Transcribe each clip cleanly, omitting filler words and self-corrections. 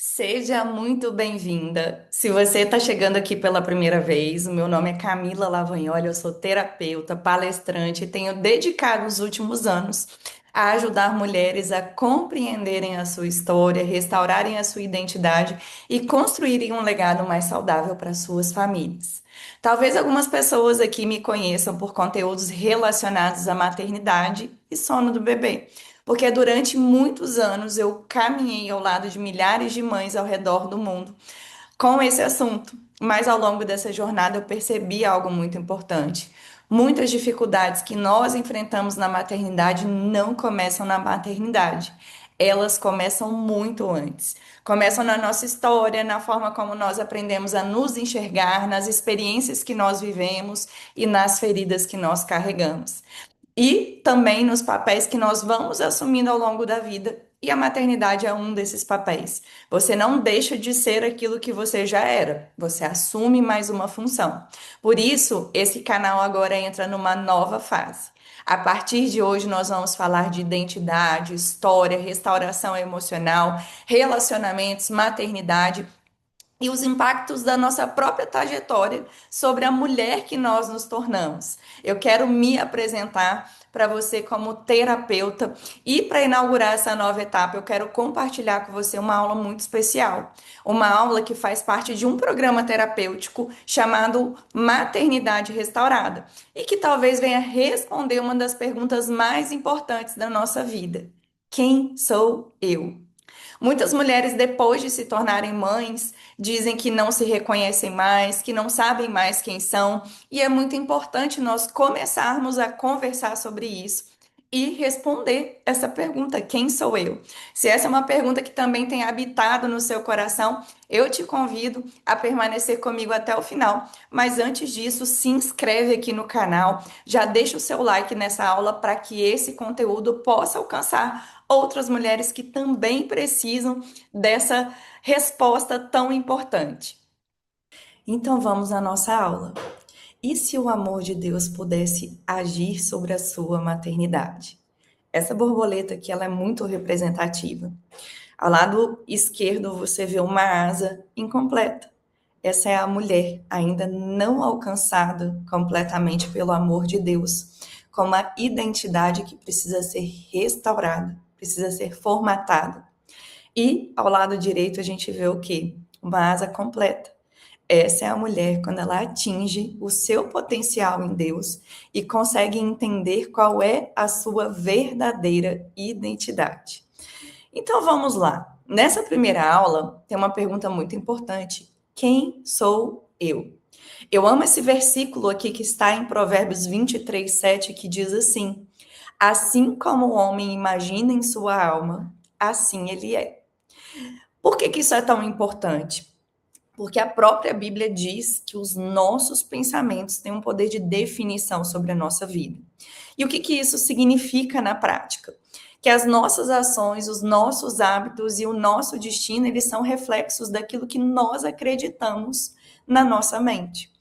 Seja muito bem-vinda. Se você está chegando aqui pela primeira vez, o meu nome é Camila Lavagnoli, eu sou terapeuta, palestrante e tenho dedicado os últimos anos a ajudar mulheres a compreenderem a sua história, restaurarem a sua identidade e construírem um legado mais saudável para suas famílias. Talvez algumas pessoas aqui me conheçam por conteúdos relacionados à maternidade e sono do bebê. Porque durante muitos anos eu caminhei ao lado de milhares de mães ao redor do mundo com esse assunto. Mas ao longo dessa jornada eu percebi algo muito importante. Muitas dificuldades que nós enfrentamos na maternidade não começam na maternidade. Elas começam muito antes. Começam na nossa história, na forma como nós aprendemos a nos enxergar, nas experiências que nós vivemos e nas feridas que nós carregamos. E também nos papéis que nós vamos assumindo ao longo da vida. E a maternidade é um desses papéis. Você não deixa de ser aquilo que você já era, você assume mais uma função. Por isso, esse canal agora entra numa nova fase. A partir de hoje, nós vamos falar de identidade, história, restauração emocional, relacionamentos, maternidade e os impactos da nossa própria trajetória sobre a mulher que nós nos tornamos. Eu quero me apresentar para você como terapeuta e para inaugurar essa nova etapa, eu quero compartilhar com você uma aula muito especial, uma aula que faz parte de um programa terapêutico chamado Maternidade Restaurada e que talvez venha responder uma das perguntas mais importantes da nossa vida: quem sou eu? Muitas mulheres, depois de se tornarem mães, dizem que não se reconhecem mais, que não sabem mais quem são, e é muito importante nós começarmos a conversar sobre isso e responder essa pergunta: quem sou eu? Se essa é uma pergunta que também tem habitado no seu coração, eu te convido a permanecer comigo até o final. Mas antes disso, se inscreve aqui no canal, já deixa o seu like nessa aula para que esse conteúdo possa alcançar outras mulheres que também precisam dessa resposta tão importante. Então vamos à nossa aula. E se o amor de Deus pudesse agir sobre a sua maternidade? Essa borboleta aqui, ela é muito representativa. Ao lado esquerdo você vê uma asa incompleta. Essa é a mulher ainda não alcançada completamente pelo amor de Deus, com uma identidade que precisa ser restaurada, precisa ser formatada. E ao lado direito a gente vê o quê? Uma asa completa. Essa é a mulher quando ela atinge o seu potencial em Deus e consegue entender qual é a sua verdadeira identidade. Então vamos lá. Nessa primeira aula tem uma pergunta muito importante: quem sou eu? Eu amo esse versículo aqui que está em Provérbios 23:7, que diz assim: assim como o homem imagina em sua alma, assim ele é. Por que isso é tão importante? Porque a própria Bíblia diz que os nossos pensamentos têm um poder de definição sobre a nossa vida. E o que isso significa na prática? Que as nossas ações, os nossos hábitos e o nosso destino, eles são reflexos daquilo que nós acreditamos na nossa mente.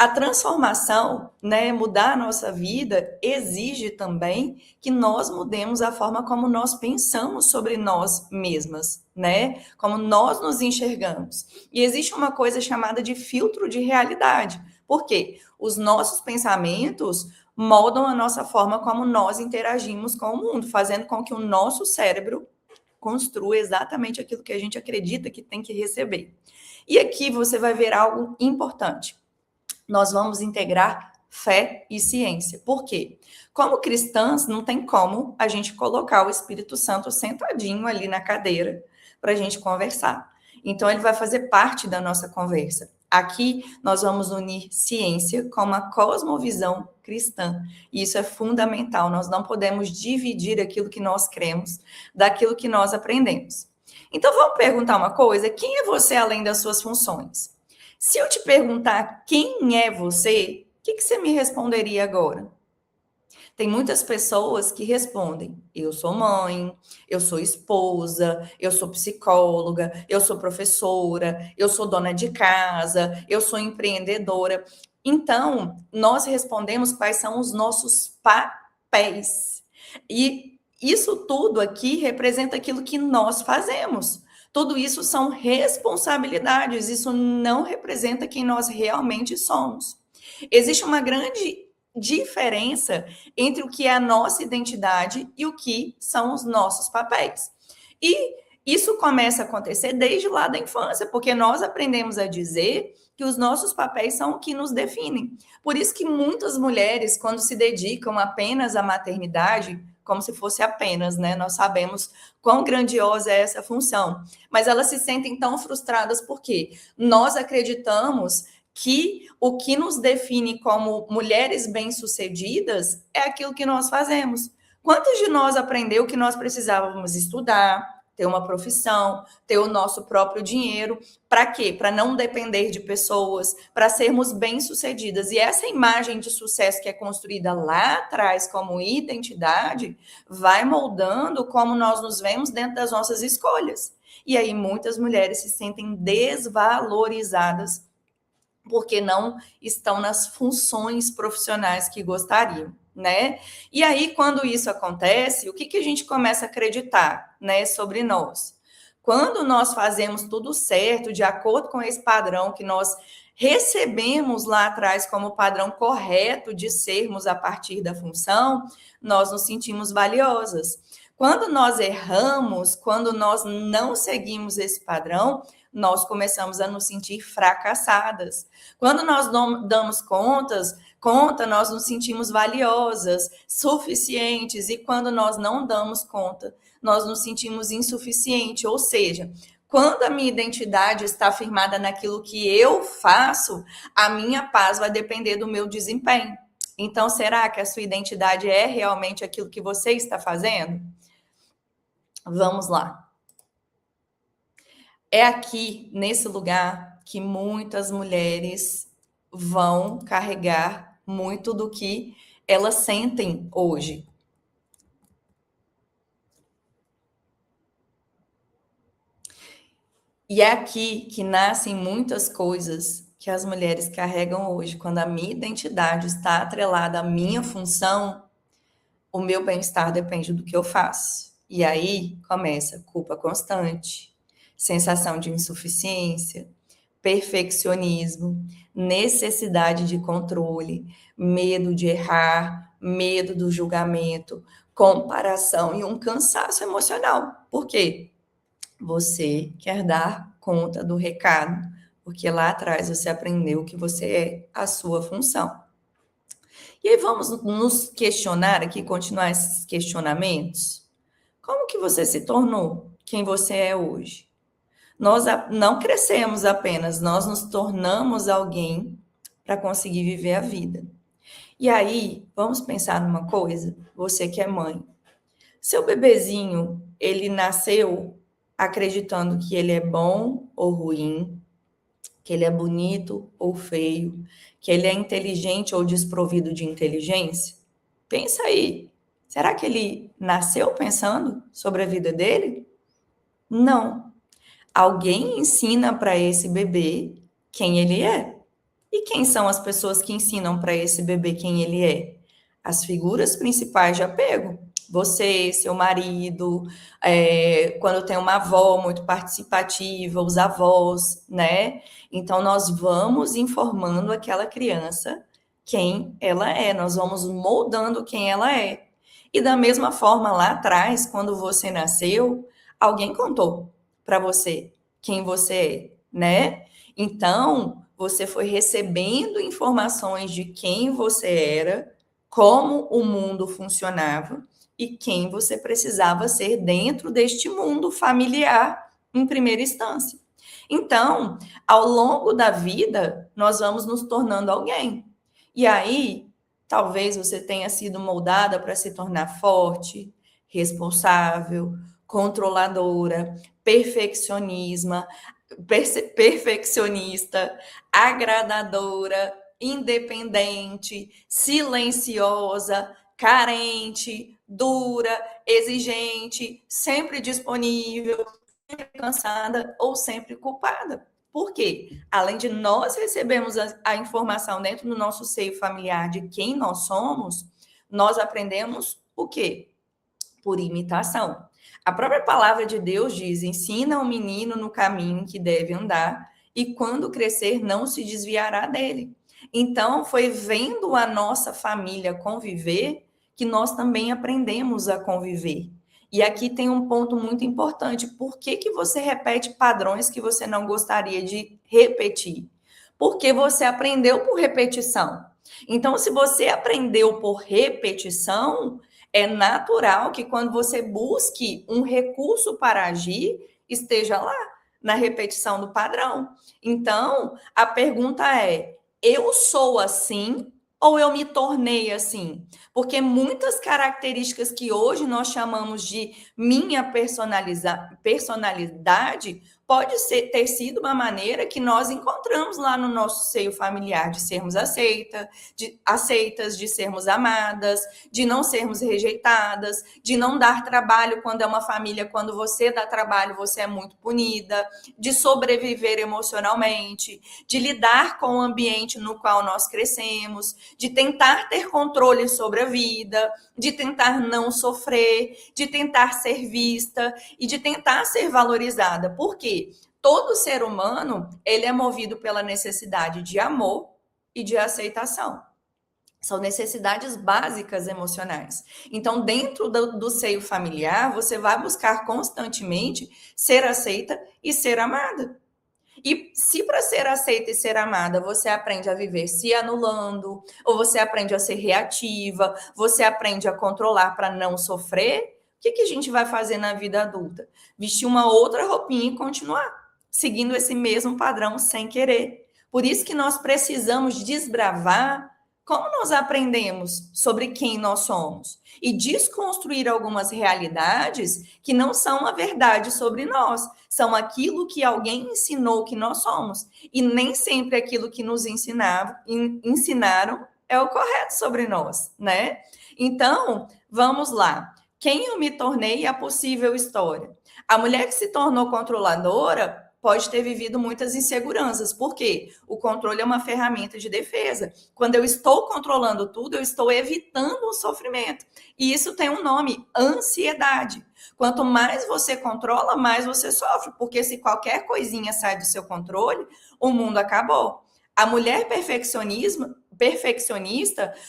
A transformação, né, mudar a nossa vida, exige também que nós mudemos a forma como nós pensamos sobre nós mesmas, né? Como nós nos enxergamos. E existe uma coisa chamada de filtro de realidade. Por quê? Os nossos pensamentos moldam a nossa forma como nós interagimos com o mundo, fazendo com que o nosso cérebro construa exatamente aquilo que a gente acredita que tem que receber. E aqui você vai ver algo importante. Nós vamos integrar fé e ciência. Por quê? Como cristãs, não tem como a gente colocar o Espírito Santo sentadinho ali na cadeira para a gente conversar. Então, ele vai fazer parte da nossa conversa. Aqui, nós vamos unir ciência com uma cosmovisão cristã. E isso é fundamental. Nós não podemos dividir aquilo que nós cremos daquilo que nós aprendemos. Então, vamos perguntar uma coisa: quem é você além das suas funções? Se eu te perguntar quem é você, o que você me responderia agora? Tem muitas pessoas que respondem: eu sou mãe, eu sou esposa, eu sou psicóloga, eu sou professora, eu sou dona de casa, eu sou empreendedora. Então, nós respondemos quais são os nossos papéis. E isso tudo aqui representa aquilo que nós fazemos. Tudo isso são responsabilidades, isso não representa quem nós realmente somos. Existe uma grande diferença entre o que é a nossa identidade e o que são os nossos papéis. E isso começa a acontecer desde lá da infância, porque nós aprendemos a dizer que os nossos papéis são o que nos definem. Por isso que muitas mulheres, quando se dedicam apenas à maternidade, como se fosse apenas, né? Nós sabemos quão grandiosa é essa função, mas elas se sentem tão frustradas porque nós acreditamos que o que nos define como mulheres bem-sucedidas é aquilo que nós fazemos. Quantas de nós aprendeu que nós precisávamos estudar, ter uma profissão, ter o nosso próprio dinheiro, para quê? Para não depender de pessoas, para sermos bem-sucedidas. E essa imagem de sucesso que é construída lá atrás como identidade, vai moldando como nós nos vemos dentro das nossas escolhas. E aí muitas mulheres se sentem desvalorizadas porque não estão nas funções profissionais que gostariam, né? E aí, quando isso acontece, o que a gente começa a acreditar, né, sobre nós? Quando nós fazemos tudo certo, de acordo com esse padrão que nós recebemos lá atrás como padrão correto de sermos a partir da função, nós nos sentimos valiosas. Quando nós erramos, quando nós não seguimos esse padrão, nós começamos a nos sentir fracassadas. Quando nós damos conta, nós nos sentimos valiosas, suficientes, e quando nós não damos conta, nós nos sentimos insuficientes, ou seja, quando a minha identidade está firmada naquilo que eu faço, a minha paz vai depender do meu desempenho. Então, será que a sua identidade é realmente aquilo que você está fazendo? Vamos lá. É aqui, nesse lugar, que muitas mulheres vão carregar muito do que elas sentem hoje. E é aqui que nascem muitas coisas que as mulheres carregam hoje. Quando a minha identidade está atrelada à minha função, o meu bem-estar depende do que eu faço. E aí começa culpa constante, sensação de insuficiência, perfeccionismo, necessidade de controle, medo de errar, medo do julgamento, comparação e um cansaço emocional. Por quê? Você quer dar conta do recado, porque lá atrás você aprendeu que você é a sua função. E aí vamos nos questionar aqui, continuar esses questionamentos. Como que você se tornou quem você é hoje? Nós não crescemos apenas, nós nos tornamos alguém para conseguir viver a vida. E aí, vamos pensar numa coisa, você que é mãe. Seu bebezinho, ele nasceu acreditando que ele é bom ou ruim, que ele é bonito ou feio, que ele é inteligente ou desprovido de inteligência? Pensa aí. Será que ele nasceu pensando sobre a vida dele? Não. Alguém ensina para esse bebê quem ele é. E quem são as pessoas que ensinam para esse bebê quem ele é? As figuras principais de apego. Você, seu marido, quando tem uma avó muito participativa, os avós, né? Então, nós vamos informando aquela criança quem ela é, nós vamos moldando quem ela é. E da mesma forma, lá atrás, quando você nasceu, alguém contou para você quem você é, né? Então, você foi recebendo informações de quem você era, como o mundo funcionava e quem você precisava ser dentro deste mundo familiar em primeira instância. Então, ao longo da vida, nós vamos nos tornando alguém. E aí, talvez você tenha sido moldada para se tornar forte, responsável, controladora, perfeccionista, agradadora, independente, silenciosa, carente, dura, exigente, sempre disponível, sempre cansada ou sempre culpada. Por quê? Além de nós recebermos a informação dentro do nosso seio familiar de quem nós somos, nós aprendemos o quê? Por imitação. A própria palavra de Deus diz: ensina o menino no caminho que deve andar, e quando crescer não se desviará dele. Então, foi vendo a nossa família conviver que nós também aprendemos a conviver. E aqui tem um ponto muito importante: por que que você repete padrões que você não gostaria de repetir? Porque você aprendeu por repetição. Então, se você aprendeu por repetição, é natural que quando você busque um recurso para agir, esteja lá, na repetição do padrão. Então, a pergunta é: eu sou assim ou eu me tornei assim? Porque muitas características que hoje nós chamamos de minha personalidade pode ter sido uma maneira que nós encontramos lá no nosso seio familiar de sermos aceitas, de sermos amadas, de não sermos rejeitadas, de não dar trabalho quando é uma família, quando você dá trabalho, você é muito punida, de sobreviver emocionalmente, de lidar com o ambiente no qual nós crescemos, de tentar ter controle sobre a vida, de tentar não sofrer, de tentar ser vista e de tentar ser valorizada. Por quê? Todo ser humano, ele é movido pela necessidade de amor e de aceitação. São necessidades básicas emocionais. Então, dentro do seio familiar, você vai buscar constantemente ser aceita e ser amada. E se para ser aceita e ser amada, você aprende a viver se anulando, ou você aprende a ser reativa, você aprende a controlar para não sofrer, o que a gente vai fazer na vida adulta? Vestir uma outra roupinha e continuar seguindo esse mesmo padrão sem querer. Por isso que nós precisamos desbravar como nós aprendemos sobre quem nós somos e desconstruir algumas realidades que não são a verdade sobre nós, são aquilo que alguém ensinou que nós somos, e nem sempre aquilo que nos ensinaram é o correto sobre nós, né? Então, vamos lá. Quem eu me tornei e a possível história. A mulher que se tornou controladora pode ter vivido muitas inseguranças. Por quê? O controle é uma ferramenta de defesa. Quando eu estou controlando tudo, eu estou evitando o sofrimento. E isso tem um nome: ansiedade. Quanto mais você controla, mais você sofre, porque se qualquer coisinha sai do seu controle, o mundo acabou. A mulher perfeccionista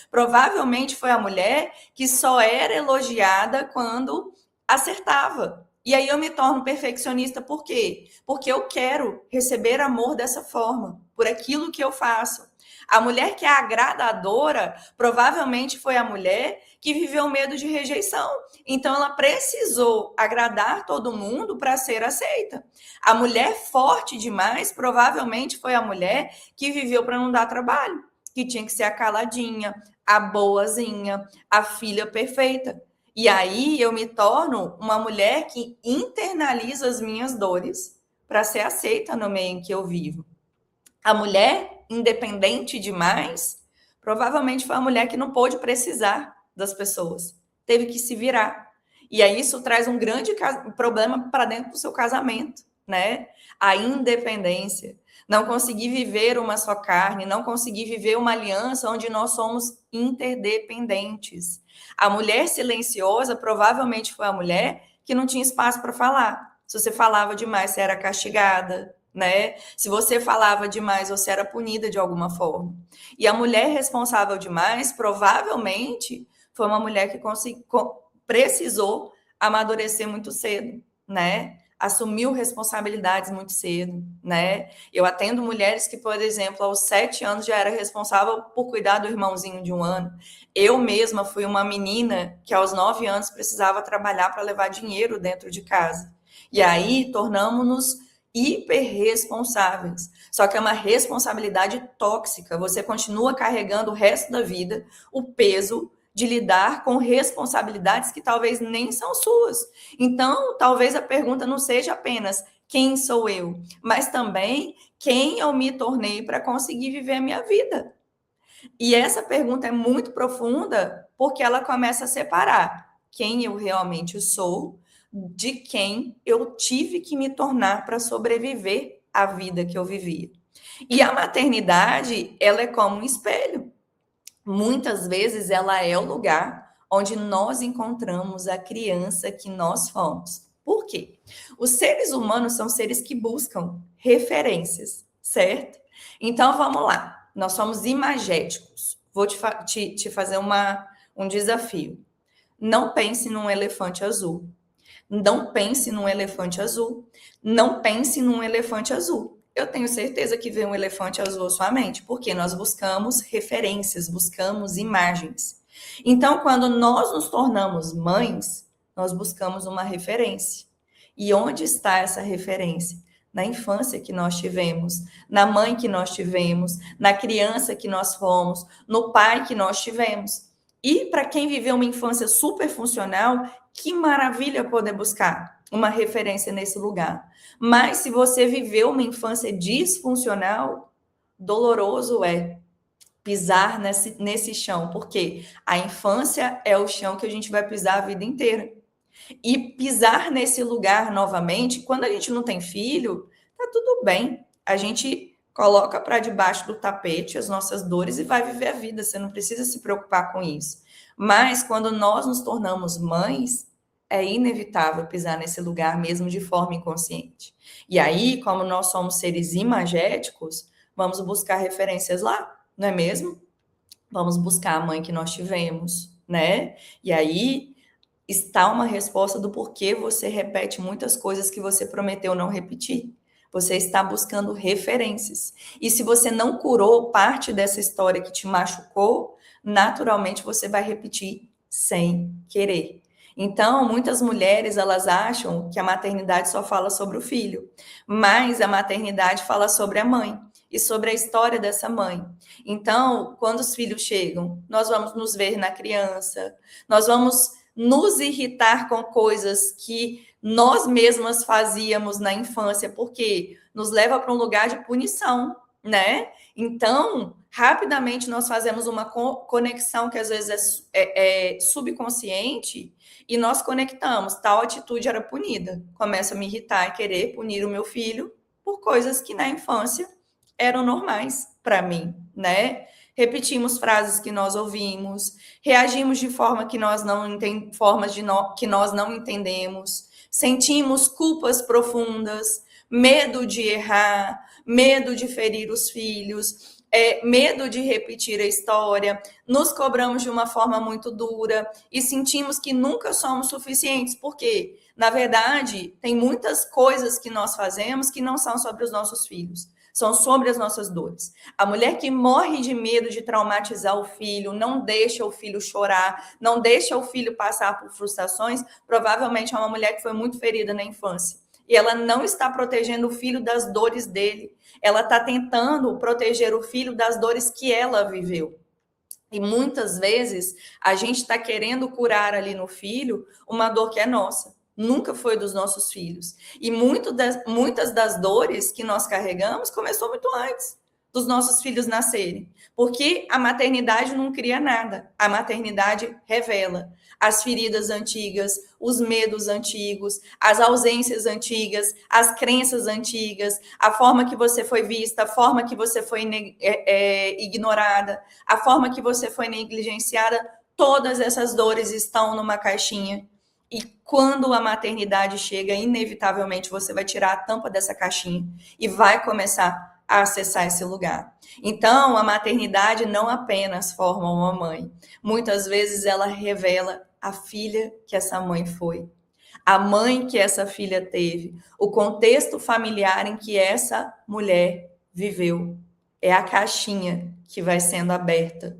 provavelmente foi a mulher que só era elogiada quando acertava. E aí eu me torno perfeccionista por quê? Porque eu quero receber amor dessa forma, por aquilo que eu faço. A mulher que é agradadora provavelmente foi a mulher que viveu medo de rejeição. Então ela precisou agradar todo mundo para ser aceita. A mulher forte demais provavelmente foi a mulher que viveu para não dar trabalho, que tinha que ser a caladinha, a boazinha, a filha perfeita. E aí eu me torno uma mulher que internaliza as minhas dores para ser aceita no meio em que eu vivo. A mulher independente demais provavelmente foi a mulher que não pôde precisar das pessoas, teve que se virar. E aí isso traz um grande problema para dentro do seu casamento, né? A independência. Não conseguir viver uma só carne, não conseguir viver uma aliança onde nós somos interdependentes. A mulher silenciosa provavelmente foi a mulher que não tinha espaço para falar. Se você falava demais, você era castigada, né? Se você falava demais, você era punida de alguma forma. E a mulher responsável demais, provavelmente, foi uma mulher que precisou amadurecer muito cedo, né? Assumiu responsabilidades muito cedo, né? Eu atendo mulheres que, por exemplo, aos 7 anos já era responsável por cuidar do irmãozinho de 1 ano. Eu mesma fui uma menina que aos 9 anos precisava trabalhar para levar dinheiro dentro de casa. E aí tornamos-nos hiperresponsáveis. Só que é uma responsabilidade tóxica. Você continua carregando o resto da vida o peso de lidar com responsabilidades que talvez nem são suas. Então, talvez a pergunta não seja apenas quem sou eu, mas também quem eu me tornei para conseguir viver a minha vida. E essa pergunta é muito profunda porque ela começa a separar quem eu realmente sou de quem eu tive que me tornar para sobreviver à vida que eu vivia. E a maternidade, ela é como um espelho. Muitas vezes ela é o lugar onde nós encontramos a criança que nós fomos. Por quê? Os seres humanos são seres que buscam referências, certo? Então vamos lá. Nós somos imagéticos. Vou te fazer um desafio. Não pense num elefante azul. Não pense num elefante azul. Não pense num elefante azul. Eu tenho certeza que vem um elefante azul à sua mente, porque nós buscamos referências, buscamos imagens. Então, quando nós nos tornamos mães, nós buscamos uma referência. E onde está essa referência? Na infância que nós tivemos, na mãe que nós tivemos, na criança que nós fomos, no pai que nós tivemos. E para quem viveu uma infância super funcional, que maravilha poder buscar uma referência nesse lugar. Mas se você viveu uma infância disfuncional, doloroso é pisar nesse chão, porque a infância é o chão que a gente vai pisar a vida inteira. E pisar nesse lugar novamente, quando a gente não tem filho, tá tudo bem. A gente coloca para debaixo do tapete as nossas dores e vai viver a vida. Você não precisa se preocupar com isso. Mas quando nós nos tornamos mães, é inevitável pisar nesse lugar mesmo de forma inconsciente. E aí, como nós somos seres imagéticos, vamos buscar referências lá, não é mesmo? Vamos buscar a mãe que nós tivemos, né? E aí está uma resposta do porquê você repete muitas coisas que você prometeu não repetir. Você está buscando referências. E se você não curou parte dessa história que te machucou, naturalmente você vai repetir sem querer. Então, muitas mulheres, elas acham que a maternidade só fala sobre o filho, mas a maternidade fala sobre a mãe e sobre a história dessa mãe. Então, quando os filhos chegam, nós vamos nos ver na criança, nós vamos nos irritar com coisas que nós mesmas fazíamos na infância, porque nos leva para um lugar de punição, né? Então, rapidamente nós fazemos uma conexão que às vezes é subconsciente e nós conectamos. Tal atitude era punida. Começo a me irritar e querer punir o meu filho por coisas que na infância eram normais para mim, né? Repetimos frases que nós ouvimos, reagimos de forma que nós não que nós não entendemos, sentimos culpas profundas, medo de errar, medo de ferir os filhos, medo de repetir a história, nos cobramos de uma forma muito dura e sentimos que nunca somos suficientes, porque, na verdade, tem muitas coisas que nós fazemos que não são sobre os nossos filhos. São sobre as nossas dores. A mulher que morre de medo de traumatizar o filho, não deixa o filho chorar, não deixa o filho passar por frustrações, provavelmente é uma mulher que foi muito ferida na infância. E ela não está protegendo o filho das dores dele. Ela está tentando proteger o filho das dores que ela viveu. E muitas vezes a gente está querendo curar ali no filho uma dor que é nossa. Nunca foi dos nossos filhos. E muitas das dores que nós carregamos começou muito antes dos nossos filhos nascerem. Porque a maternidade não cria nada. A maternidade revela as feridas antigas, os medos antigos, as ausências antigas, as crenças antigas, a forma que você foi vista, a forma que você foi ignorada, a forma que você foi negligenciada. Todas essas dores estão numa caixinha. E quando a maternidade chega, inevitavelmente você vai tirar a tampa dessa caixinha e vai começar a acessar esse lugar. Então, a maternidade não apenas forma uma mãe. Muitas vezes ela revela a filha que essa mãe foi, a mãe que essa filha teve, o contexto familiar em que essa mulher viveu. É a caixinha que vai sendo aberta.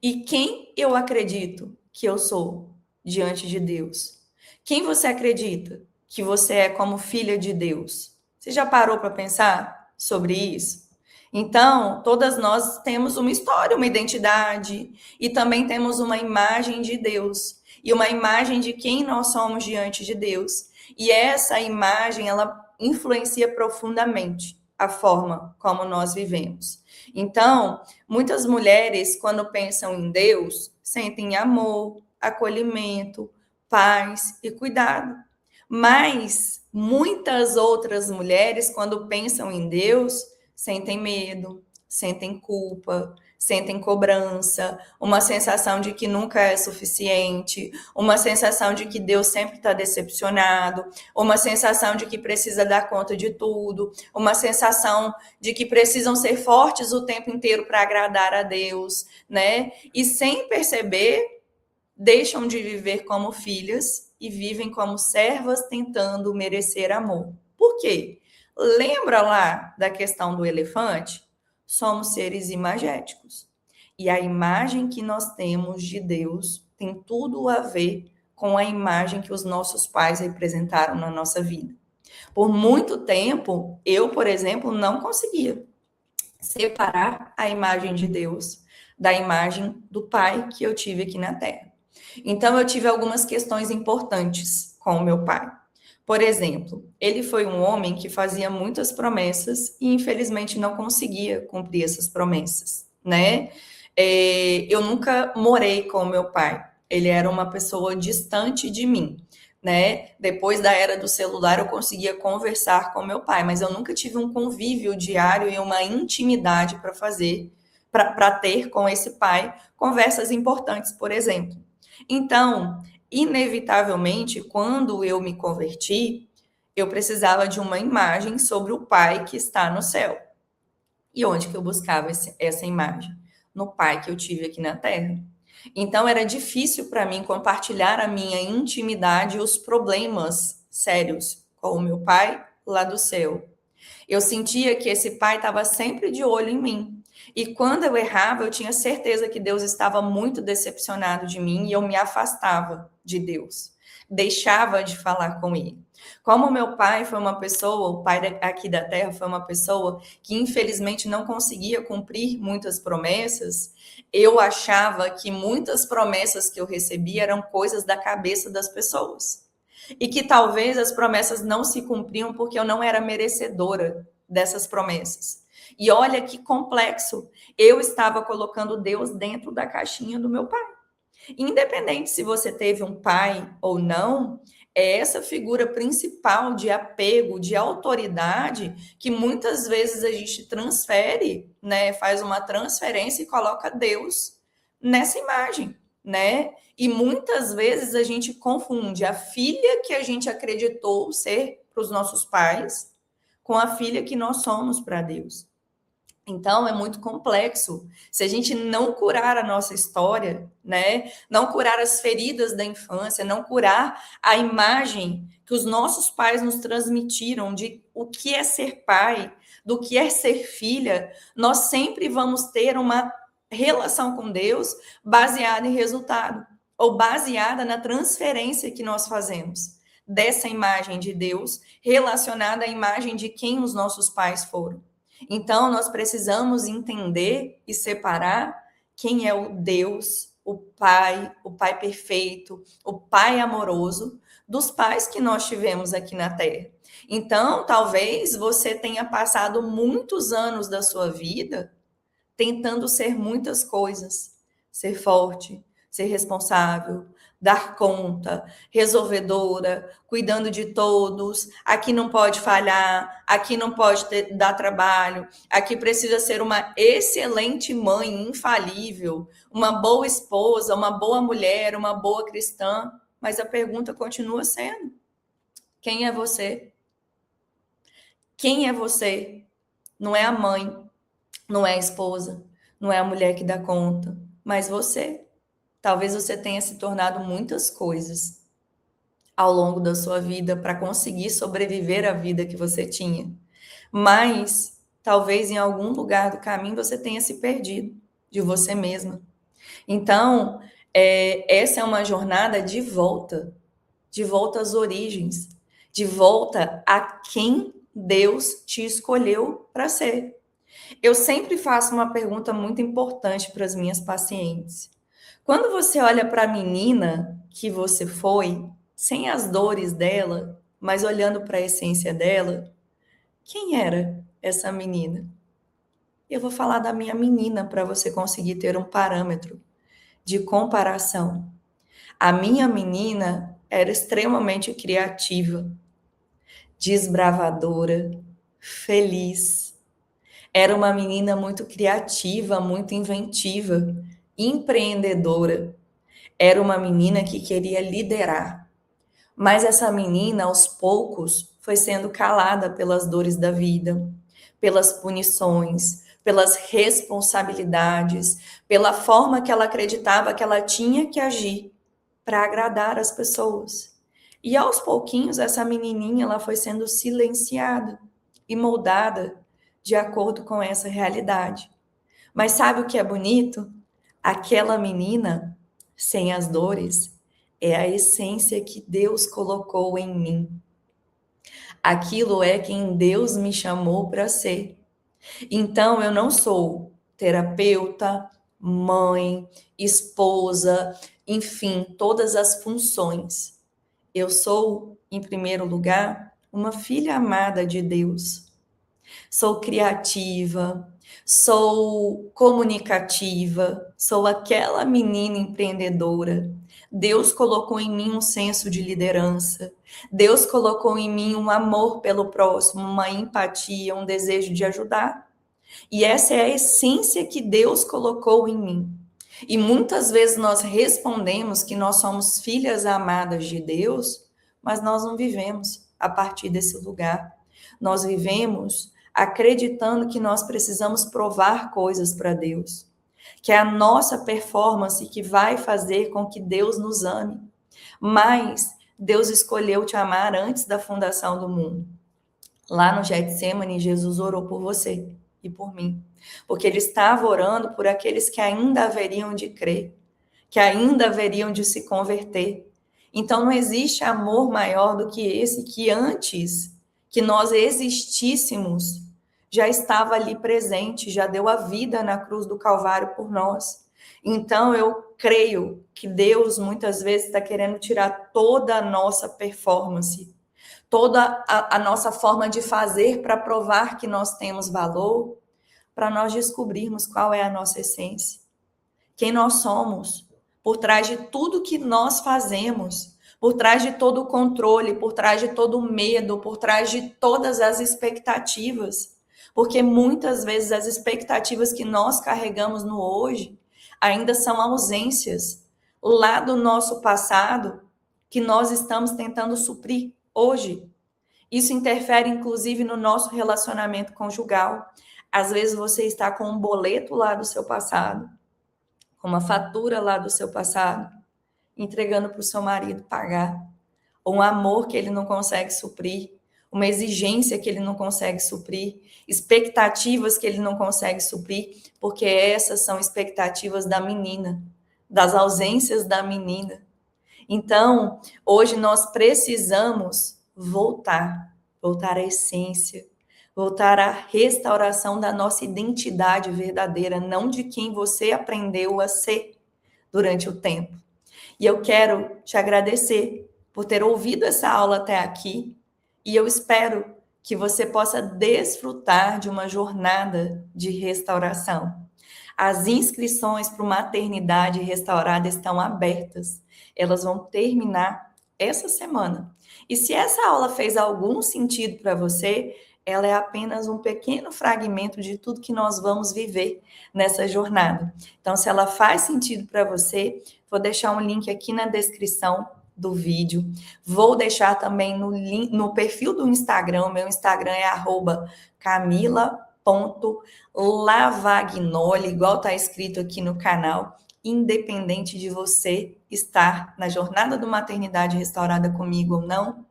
E quem eu acredito que eu sou diante de Deus? Quem você acredita que você é como filha de Deus? Você já parou para pensar sobre isso? Então, todas nós temos uma história, uma identidade e também temos uma imagem de Deus e uma imagem de quem nós somos diante de Deus. E essa imagem, ela influencia profundamente a forma como nós vivemos. Então, muitas mulheres, quando pensam em Deus, sentem amor, acolhimento, paz e cuidado. Mas muitas outras mulheres, quando pensam em Deus, sentem medo, sentem culpa, sentem cobrança, uma sensação de que nunca é suficiente, uma sensação de que Deus sempre está decepcionado, uma sensação de que precisa dar conta de tudo, uma sensação de que precisam ser fortes o tempo inteiro para agradar a Deus, né? E sem perceber, deixam de viver como filhas e vivem como servas tentando merecer amor. Por quê? Lembra lá da questão do elefante? Somos seres imagéticos. E a imagem que nós temos de Deus tem tudo a ver com a imagem que os nossos pais representaram na nossa vida. Por muito tempo, eu, por exemplo, não conseguia separar a imagem de Deus da imagem do pai que eu tive aqui na Terra. Então, eu tive algumas questões importantes com o meu pai. Por exemplo, ele foi um homem que fazia muitas promessas e, infelizmente, não conseguia cumprir essas promessas, né? Eu nunca morei com o meu pai. Ele era uma pessoa distante de mim, né? Depois da era do celular, eu conseguia conversar com meu pai, mas eu nunca tive um convívio diário e uma intimidade para fazer, para ter com esse pai conversas importantes, por exemplo. Então, inevitavelmente, quando eu me converti, eu precisava de uma imagem sobre o Pai que está no céu. E onde que eu buscava essa imagem? No Pai que eu tive aqui na Terra. Então, era difícil para mim compartilhar a minha intimidade e os problemas sérios com o meu Pai lá do céu. Eu sentia que esse pai estava sempre de olho em mim. E quando eu errava, eu tinha certeza que Deus estava muito decepcionado de mim e eu me afastava de Deus. Deixava de falar com ele. Como meu pai foi uma pessoa, o pai aqui da terra foi uma pessoa que infelizmente não conseguia cumprir muitas promessas, eu achava que muitas promessas que eu recebia eram coisas da cabeça das pessoas e que talvez as promessas não se cumpriam porque eu não era merecedora dessas promessas. E olha que complexo. Eu estava colocando Deus dentro da caixinha do meu pai. Independente se você teve um pai ou não, é essa figura principal de apego, de autoridade, que muitas vezes a gente transfere, né? Faz uma transferência e coloca Deus nessa imagem, né? E muitas vezes a gente confunde a filha que a gente acreditou ser para os nossos pais com a filha que nós somos para Deus. Então, é muito complexo. Se a gente não curar a nossa história, né? Não curar as feridas da infância, não curar a imagem que os nossos pais nos transmitiram de o que é ser pai, do que é ser filha, nós sempre vamos ter uma relação com Deus baseada em resultado, ou baseada na transferência que nós fazemos dessa imagem de Deus relacionada à imagem de quem os nossos pais foram. Então, nós precisamos entender e separar quem é o Deus, o Pai perfeito, o Pai amoroso, dos pais que nós tivemos aqui na Terra. Então, talvez você tenha passado muitos anos da sua vida tentando ser muitas coisas, ser forte, ser responsável, dar conta, resolvedora, cuidando de todos. Aqui não pode falhar, aqui não pode dar trabalho, aqui precisa ser uma excelente mãe, infalível, uma boa esposa, uma boa mulher, uma boa cristã. Mas a pergunta continua sendo: quem é você? Quem é você? Não é a mãe, não é a esposa, não é a mulher que dá conta, mas você. Talvez você tenha se tornado muitas coisas ao longo da sua vida para conseguir sobreviver à vida que você tinha. Mas talvez em algum lugar do caminho você tenha se perdido de você mesma. Então, essa é uma jornada de volta às origens, de volta a quem Deus te escolheu para ser. Eu sempre faço uma pergunta muito importante para as minhas pacientes. Quando você olha para a menina que você foi, sem as dores dela, mas olhando para a essência dela, quem era essa menina? Eu vou falar da minha menina para você conseguir ter um parâmetro de comparação. A minha menina era extremamente criativa, desbravadora, feliz. Era uma menina muito criativa, muito inventiva, empreendedora. Era uma menina que queria liderar. Mas essa menina, aos poucos, foi sendo calada pelas dores da vida, pelas punições, pelas responsabilidades, pela forma que ela acreditava que ela tinha que agir para agradar as pessoas. E aos pouquinhos, essa menininha ela foi sendo silenciada e moldada de acordo com essa realidade. Mas sabe o que é bonito? Aquela menina, sem as dores, é a essência que Deus colocou em mim. Aquilo é quem Deus me chamou para ser. Então, eu não sou terapeuta, mãe, esposa, enfim, todas as funções. Eu sou, em primeiro lugar, uma filha amada de Deus. Sou criativa, sou comunicativa, sou aquela menina empreendedora. Deus colocou em mim um senso de liderança. Deus colocou em mim um amor pelo próximo, uma empatia, um desejo de ajudar. E essa é a essência que Deus colocou em mim. E muitas vezes nós respondemos que nós somos filhas amadas de Deus, mas nós não vivemos a partir desse lugar. Nós vivemos acreditando que nós precisamos provar coisas para Deus, que é a nossa performance que vai fazer com que Deus nos ame. Mas Deus escolheu te amar antes da fundação do mundo. Lá no Getsemane, Jesus orou por você e por mim, porque ele estava orando por aqueles que ainda haveriam de crer, que ainda haveriam de se converter. Então não existe amor maior do que esse, que antes que nós existíssemos, já estava ali presente, já deu a vida na cruz do Calvário por nós. Então eu creio que Deus muitas vezes está querendo tirar toda a nossa performance, toda a nossa forma de fazer para provar que nós temos valor, para nós descobrirmos qual é a nossa essência, quem nós somos, por trás de tudo que nós fazemos, por trás de todo o controle, por trás de todo o medo, por trás de todas as expectativas, porque muitas vezes as expectativas que nós carregamos no hoje ainda são ausências lá do nosso passado que nós estamos tentando suprir hoje. Isso interfere, inclusive, no nosso relacionamento conjugal. Às vezes você está com um boleto lá do seu passado, com uma fatura lá do seu passado, entregando para o seu marido pagar, ou um amor que ele não consegue suprir, uma exigência que ele não consegue suprir, expectativas que ele não consegue suprir, porque essas são expectativas da menina, das ausências da menina. Então, hoje nós precisamos voltar à essência, voltar à restauração da nossa identidade verdadeira, não de quem você aprendeu a ser durante o tempo. E eu quero te agradecer por ter ouvido essa aula até aqui, e eu espero que você possa desfrutar de uma jornada de restauração. As inscrições para o Maternidade Restaurada estão abertas. Elas vão terminar essa semana. E se essa aula fez algum sentido para você, ela é apenas um pequeno fragmento de tudo que nós vamos viver nessa jornada. Então, se ela faz sentido para você, vou deixar um link aqui na descrição do vídeo. Vou deixar também no perfil do Instagram. Meu Instagram é @camila.lavagnoli, igual está escrito aqui no canal. Independente de você estar na jornada do Maternidade Restaurada comigo ou não,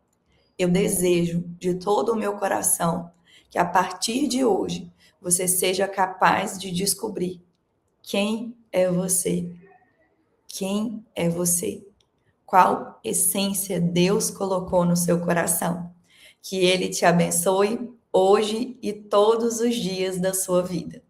eu desejo de todo o meu coração que a partir de hoje você seja capaz de descobrir quem é você. Quem é você? Qual essência Deus colocou no seu coração? Que Ele te abençoe hoje e todos os dias da sua vida.